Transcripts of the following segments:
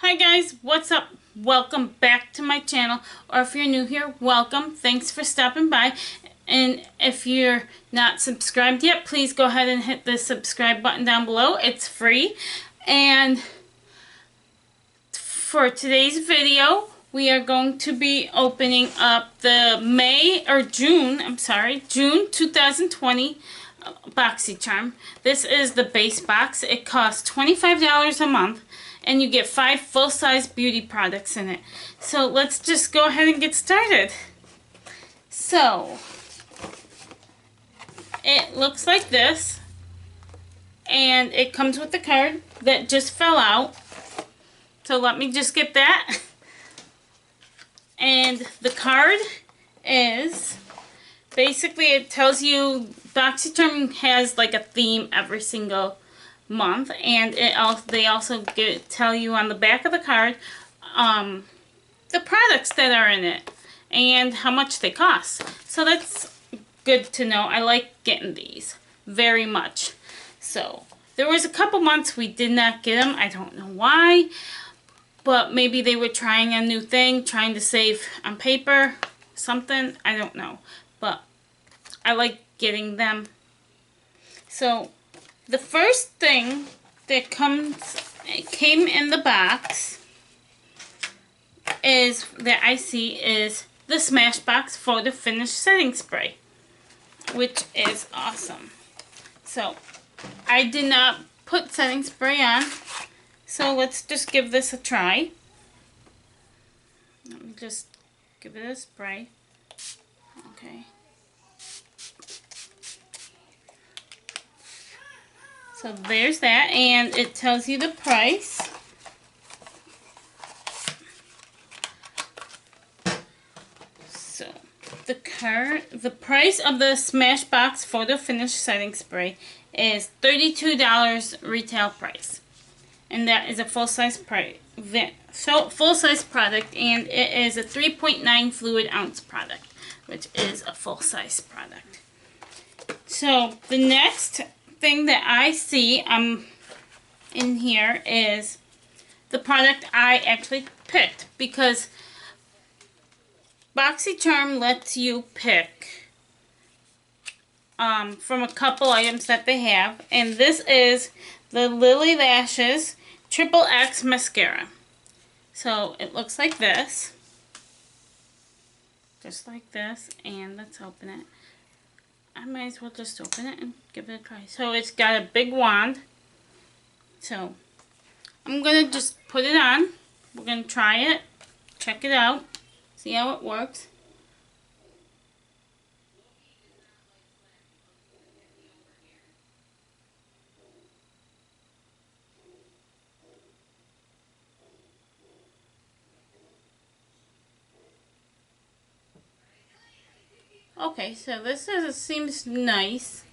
Hi guys, what's up? Welcome back to my channel, or if you're new here, welcome. Thanks for stopping by. And if you're not subscribed yet, please go ahead and hit the subscribe button down below. It's free. And for today's video, we are going to be opening up the June 2020 Boxy Charm. This is the base box. It costs $25 a month. And you get 5 full-size beauty products in it. So let's just go ahead and get started. So it looks like this, and it comes with the card that just fell out. So let me just get that. And the card is basically, it tells you Boxy Charm has like a theme every single month, and they also tell you on the back of the card the products that are in it and how much they cost. So that's good to know. I like getting these very much. So there was a couple months we did not get them. I don't know why, but maybe they were trying a new thing, trying to save on paper, something. I don't know, but I like getting them. So the first thing that came in the box that I see is the Smashbox Photo Finish Setting Spray, which is awesome. So I did not put setting spray on, so let's just give this a try. Let me just give it a spray. Okay. So there's that, and it tells you the price. So the price of the Smashbox Photo Finish Setting Spray is $32 retail price, and that is a full-size product, and it is a 3.9 fluid ounce product, which is a full-size product. So the next thing that I see in here is the product I actually picked, because Boxy Charm lets you pick from a couple items that they have, and this is the Lily Lashes Triple X Mascara. So it looks like this, just like this, and let's open it. I might as well just open it and give it a try. So it's got a big wand. So I'm going to just put it on. We're going to try it, check it out, see how it works. Okay, so this seems nice.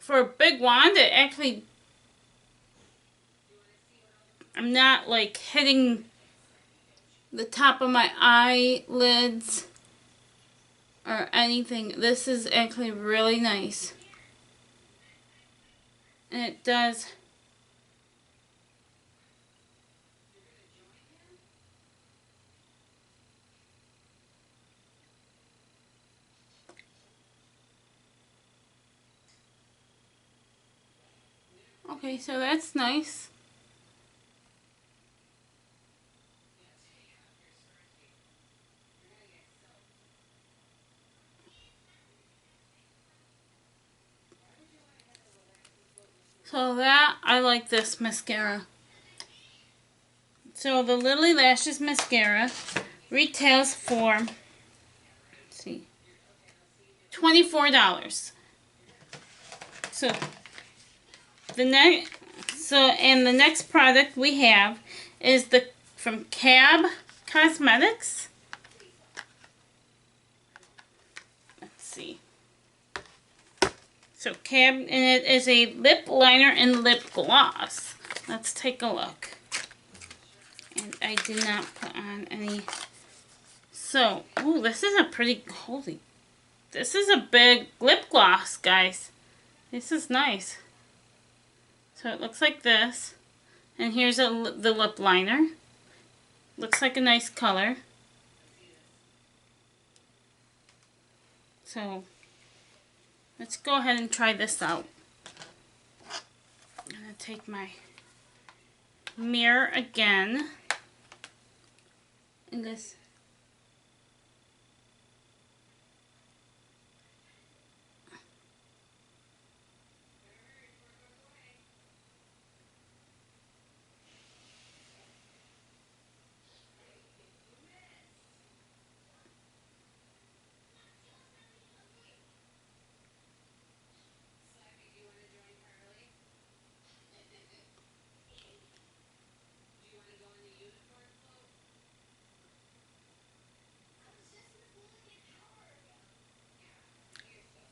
For a big wand, it actually, I'm not like hitting the top of my eyelids or anything. This is actually really nice. And it does okay, so that's nice. So that, I like this mascara. So the Lily Lashes Mascara retails for, let's see, $24. So the next product we have is from Cab Cosmetics. Let's see. So Cab, and it is a lip liner and lip gloss. Let's take a look. And I did not put on any. So, ooh, this is a pretty, this is a big lip gloss, guys. This is nice. So it looks like this. And here's the lip liner. Looks like a nice color. So let's go ahead and try this out. I'm going to take my mirror again. And this.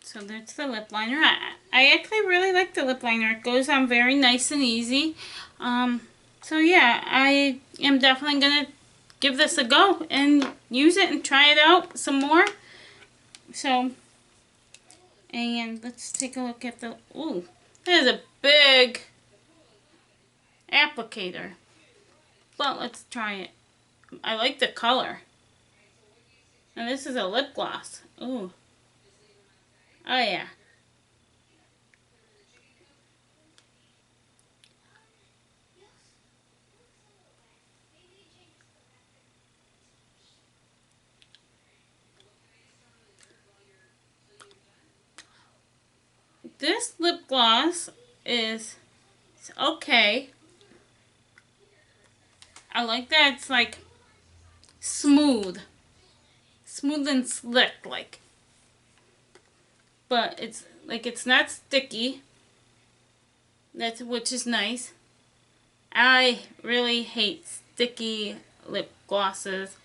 So that's the lip liner. I actually really like the lip liner. It goes on very nice and easy. So yeah, I am definitely going to give this a go and use it and try it out some more. So, and let's take a look at the, ooh, that is a big applicator. But let's try it. I like the color. And this is a lip gloss. Ooh. Oh yeah. This lip gloss is okay. I like that it's like smooth. Smooth and slick like. But it's like it's not sticky. Which is nice. I really hate sticky lip glosses.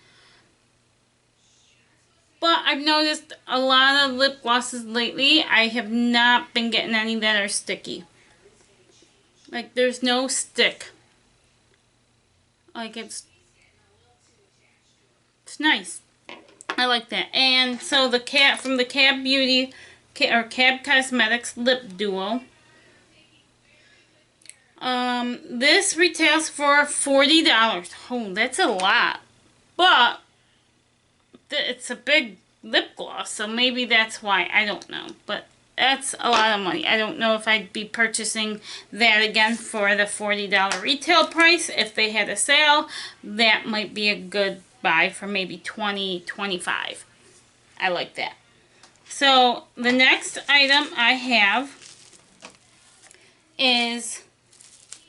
But I've noticed a lot of lip glosses lately, I have not been getting any that are sticky. Like there's no stick. Like it's nice. I like that. And so the from the Cab Beauty or Cab Cosmetics Lip Duo. This retails for $40. Oh, that's a lot. But it's a big lip gloss, so maybe that's why. I don't know. But that's a lot of money. I don't know if I'd be purchasing that again for the $40 retail price. If they had a sale, that might be a good buy for maybe $20, $25. I like that. So the next item I have is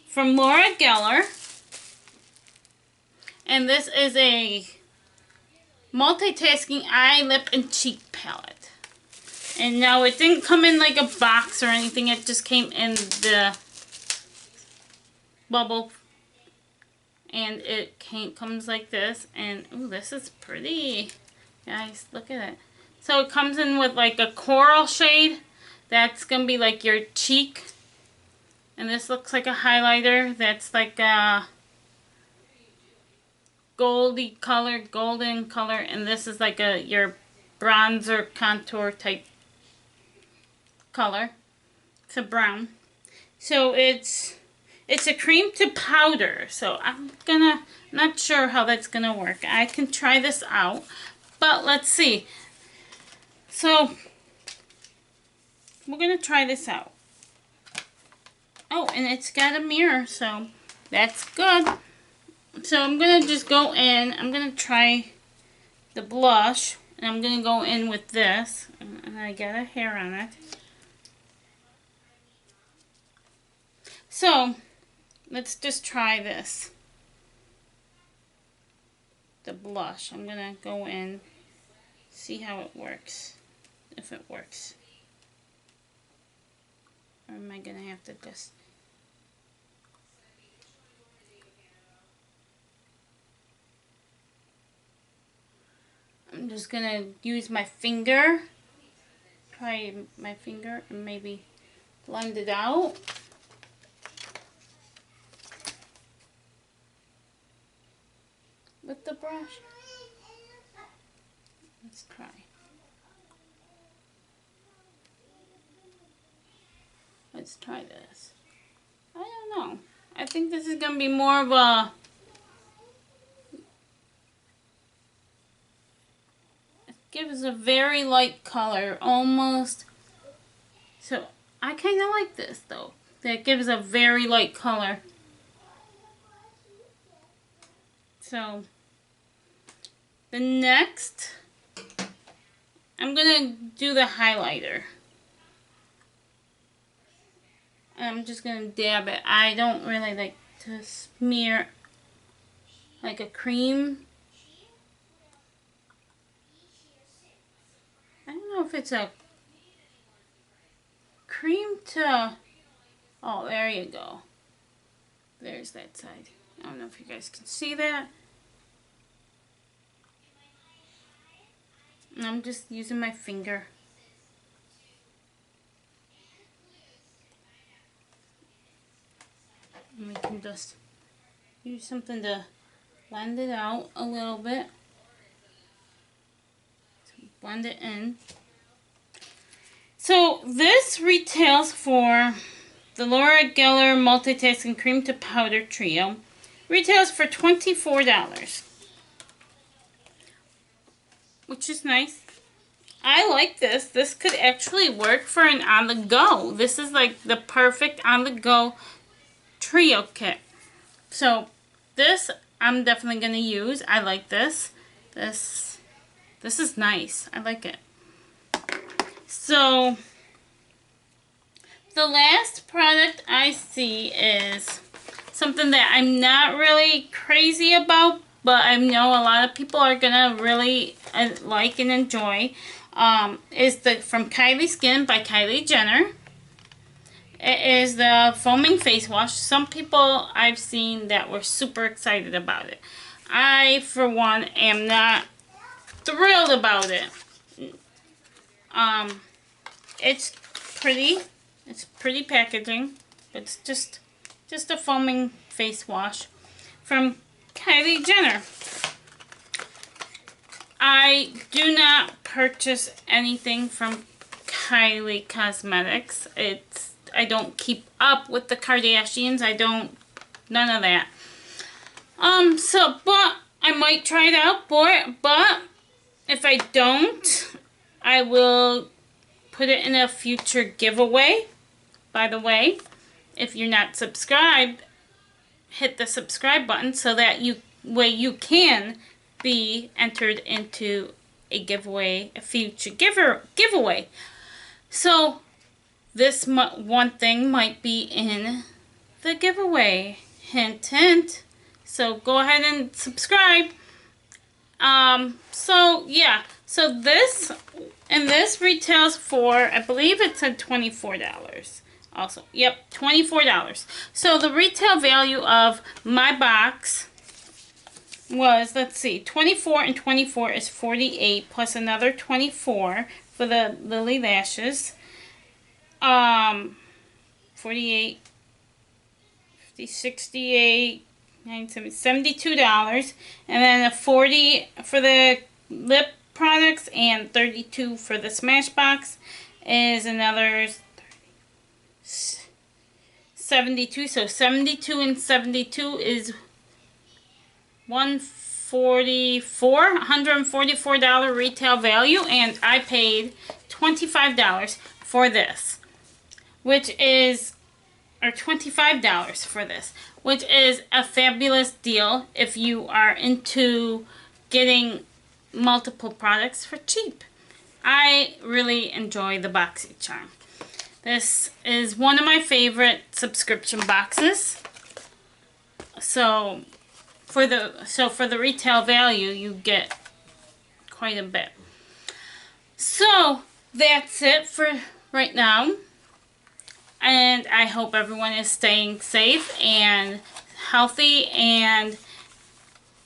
from Laura Geller. And this is a multitasking eye, lip, and cheek palette. And now it didn't come in like a box or anything. It just came in the bubble. And it comes like this. And, ooh, this is pretty. Guys, look at it. So it comes in with like a coral shade. That's going to be like your cheek. And this looks like a highlighter. That's like a golden color. And this is like your bronzer contour type color. It's a brown. So it's a cream to powder. So I'm not sure how that's gonna work. I can try this out, but let's see. So we're gonna try this out. Oh, and it's got a mirror, so that's good. So I'm gonna just go in. I'm gonna try the blush, and I'm gonna go in with this, and I got a hair on it. So let's just try this. The blush. I'm gonna go in, see how it works, if it works. Or am I gonna have to just... I'm just gonna use my finger. Try my finger and maybe blend it out. With the brush. Let's try. Let's try this. I know. I think this is going to be more of a... It gives a very light color, almost. So, I kind of like this, though. That gives a very light color. So, the next, I'm going to do the highlighter. And I'm just going to dab it. I don't really like to smear like a cream. I don't know if it's a cream to... Oh, there you go. There's that side. I don't know if you guys can see that. And I'm just using my finger. And we can just use something to blend it out a little bit. To blend it in. So this retails for the Laura Geller Multitasking Cream to Powder Trio. Retails for $24. Which is nice. I like this. This could actually work for an on-the-go. This is like the perfect on-the-go trio kit. So this I'm definitely going to use. I like this. This is nice. I like it. So the last product I see is something that I'm not really crazy about, but I know a lot of people are going to really like and enjoy. Is from Kylie Skin by Kylie Jenner. It is the foaming face wash. Some people I've seen that were super excited about it. I, for one, am not thrilled about it. It's pretty. It's pretty packaging. It's just a foaming face wash from Kylie Jenner. I do not purchase anything from Kylie Cosmetics. I don't keep up with the Kardashians. None of that. But I might try it out, but if I don't, I will put it in a future giveaway. By the way, if you're not subscribed, hit the subscribe button so that you can be entered into a giveaway, a future giveaway. So this one thing might be in the giveaway. Hint, hint. So go ahead and subscribe. So yeah. So this retails for, I believe it said $24. Also, yep, $24. So the retail value of my box was, let's see, 24 and 24 is 48 plus another 24 for the Lily Lashes. 48, 50, 68, 97, $72, and then a 40 for the lip products and 32 for the Smashbox is another 72. So 72 and 72 is $144 retail value, and I paid $25 for this, which is, or $25 for this, which is a fabulous deal if you are into getting multiple products for cheap. I really enjoy the Boxy Charm. This is one of my favorite subscription boxes. So for the retail value, you get quite a bit. So that's it for right now. And I hope everyone is staying safe and healthy and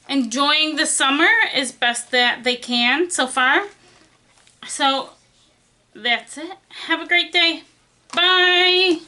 enjoying the summer as best that they can so far. So that's it. Have a great day. Bye.